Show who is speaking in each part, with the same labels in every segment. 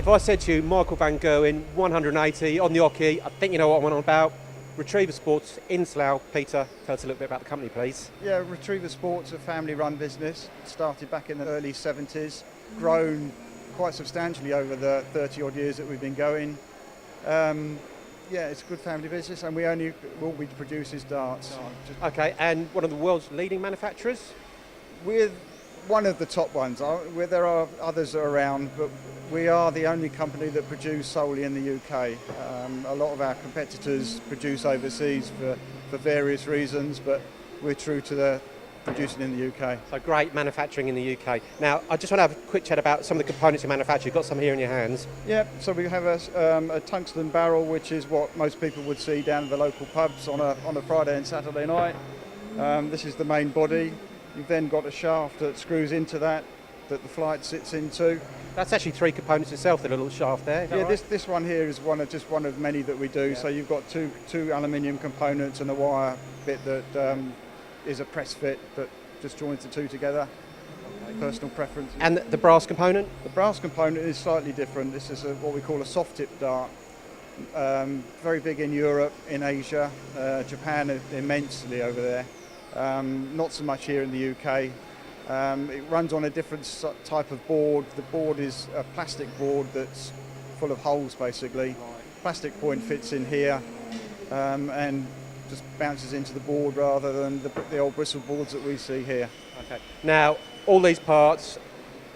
Speaker 1: If I said to you, Michael Van Gerwen, 180 on the Oki, I think you know what I'm on about. Retriever Sports in Slough. Peter, tell us a little bit about the company, please.
Speaker 2: Yeah, Retriever Sports, a family-run business, started back in the early 70s, grown quite substantially over the 30-odd years that we've been going. Yeah, it's a good family business, and all we produce is darts.
Speaker 1: Okay, and one of the world's leading manufacturers?
Speaker 2: We're one of the top ones. There are others that are around, but we are the only company that produce solely in the UK. A lot of our competitors produce overseas for various reasons, but we're true to the producing in the UK.
Speaker 1: So great manufacturing in the UK. Now, I just want to have a quick chat about some of the components you manufacture. You've got some here in your hands.
Speaker 2: Yeah, so we have a tungsten barrel, which is what most people would see down at the local pubs on a Friday and Saturday night. This is the main body. You've then got a shaft that screws into that the flight sits into.
Speaker 1: That's actually three components itself, the little shaft there.
Speaker 2: Yeah,
Speaker 1: right?
Speaker 2: this one here is just one of many that we do. Yeah. So you've got two aluminium components and a wire bit that is a press fit that just joins the two together. Personal preference.
Speaker 1: And the brass component?
Speaker 2: The brass component is slightly different. This is what we call a soft tip dart. Very big in Europe, in Asia, Japan immensely over there. Not so much here in the UK. It runs on a different type of board. The board is a plastic board that's full of holes basically. Right. Plastic point fits in here and just bounces into the board rather than the old bristle boards that we see here.
Speaker 1: Okay. Now, all these parts,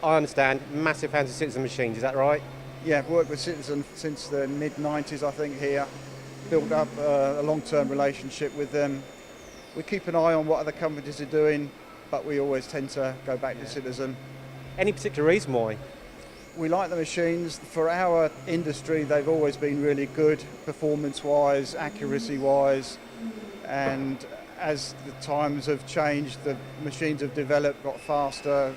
Speaker 1: I understand, massive fans of Citizen machines, is that right?
Speaker 2: Yeah, I've worked with Citizen since the mid-90s, I think, here. Built up a long-term relationship with them. We keep an eye on what other companies are doing, but we always tend to go back to Citizen.
Speaker 1: Any particular reason why?
Speaker 2: We like the machines. For our industry, they've always been really good, performance-wise, accuracy-wise, and as the times have changed, the machines have developed, got faster,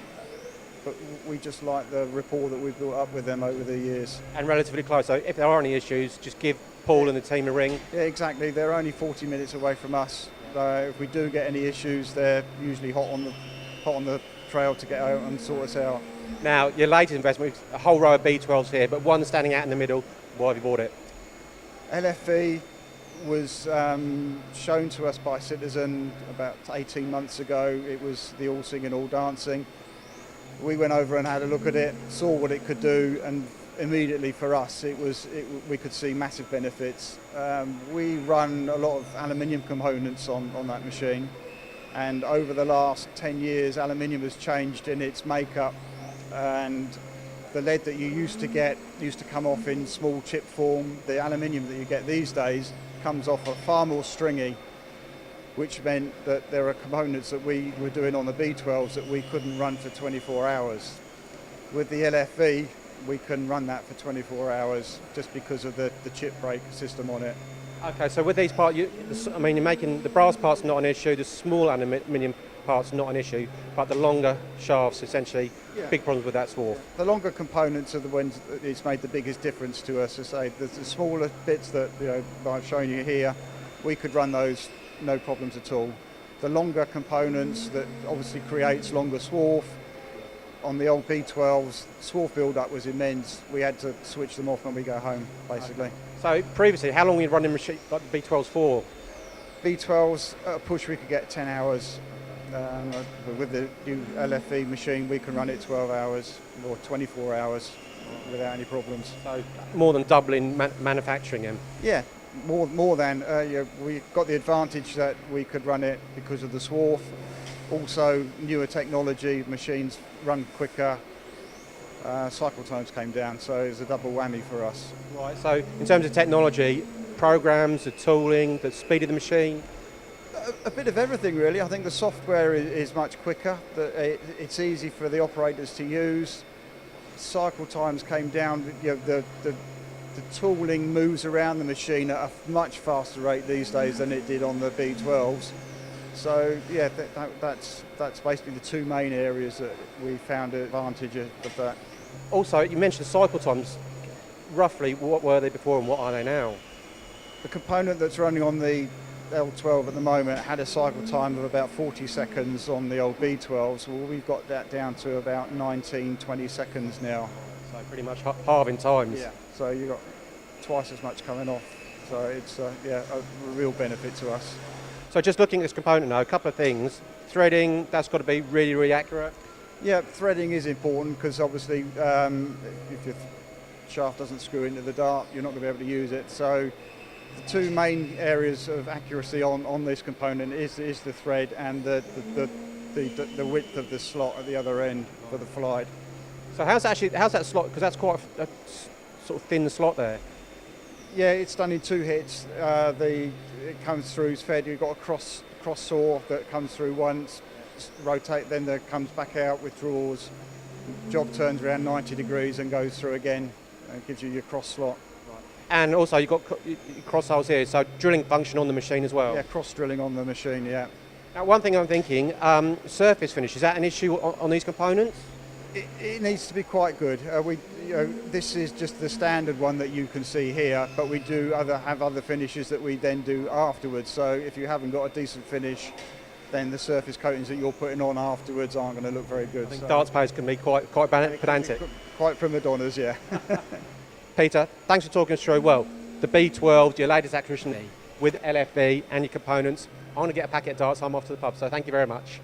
Speaker 2: but we just like the rapport that we've built up with them over the years.
Speaker 1: And relatively close, so if there are any issues, just give Paul and the team a ring.
Speaker 2: Yeah, exactly. They're only 40 minutes away from us. If we do get any issues, they're usually hot on the trail to get out and sort us out.
Speaker 1: Now, your latest investment, a whole row of B12s here, but one standing out in the middle. Why have you bought it?
Speaker 2: LFE was shown to us by Citizen about 18 months ago. It was the all singing, all dancing. We went over and had a look at it, saw what it could do, and immediately for us, we could see massive benefits. We run a lot of aluminium components on that machine, and over the last 10 years, aluminium has changed in its makeup, and the lead that you used to come off in small chip form. The aluminium that you get these days comes off far more stringy, which meant that there are components that we were doing on the B12s that we couldn't run for 24 hours. With the LFE, we can run that for 24 hours just because of the chip brake system on it.
Speaker 1: Okay, so with these parts, you're making the brass parts not an issue, the small aluminium parts not an issue, but the longer shafts essentially, big problems with that swarf.
Speaker 2: The longer components are the ones that it's made the biggest difference to us. To say the smaller bits that I've shown you here, we could run those no problems at all. The longer components that obviously creates longer swarf. On the old B12s, swarf build-up was immense. We had to switch them off when we go home, basically.
Speaker 1: So previously, how long were you running like the B12s for?
Speaker 2: B12s, at a push we could get 10 hours. With the new LFE machine, we can run it 12 hours or 24 hours without any problems.
Speaker 1: So more than doubling manufacturing them?
Speaker 2: Yeah, more than. We got the advantage that we could run it because of the swarf. Also, newer technology, machines run quicker, cycle times came down, so it was a double whammy for us.
Speaker 1: Right, so in terms of technology, programs, the tooling, the speed of the machine?
Speaker 2: A bit of everything really. I think the software is much quicker, it's easy for the operators to use. Cycle times came down, the tooling moves around the machine at a much faster rate these days than it did on the B12s. So yeah, that's basically the two main areas that we found an advantage of that.
Speaker 1: Also, you mentioned cycle times. Roughly, what were they before and what are they now?
Speaker 2: The component that's running on the L12 at the moment had a cycle time of about 40 seconds on the old B12s. Well, we've got that down to about 19, 20 seconds now.
Speaker 1: So pretty much halving times.
Speaker 2: Yeah. So you've got twice as much coming off. So it's a real benefit to us.
Speaker 1: So just looking at this component now, a couple of things. Threading, that's got to be really, really accurate.
Speaker 2: Yeah, threading is important because obviously if your shaft doesn't screw into the dart, you're not going to be able to use it. So the two main areas of accuracy on this component is the thread and the width of the slot at the other end for the slide.
Speaker 1: So how's that slot? Because that's quite a sort of thin slot there.
Speaker 2: Yeah, it's done in 2 hits. It comes through, it's fed. You've got a cross saw that comes through once, rotate, then that comes back out with drawers. Job turns around 90 degrees and goes through again, and gives you your cross slot.
Speaker 1: And also you've got cross holes here, so drilling function on the machine as well.
Speaker 2: Yeah, cross drilling on the machine. Yeah.
Speaker 1: Now, one thing I'm thinking, surface finish, is that an issue on these components?
Speaker 2: It needs to be quite good. This is just the standard one that you can see here, but we do have other finishes that we then do afterwards. So if you haven't got a decent finish, then the surface coatings that you're putting on afterwards aren't going to look very good.
Speaker 1: I think darts players can be quite pedantic.
Speaker 2: Quite prima donnas, yeah.
Speaker 1: Peter, thanks for talking us through, well, the B12, your latest acquisition with LFB and your components. I'm going to get a packet of darts, I'm off to the pub, so thank you very much.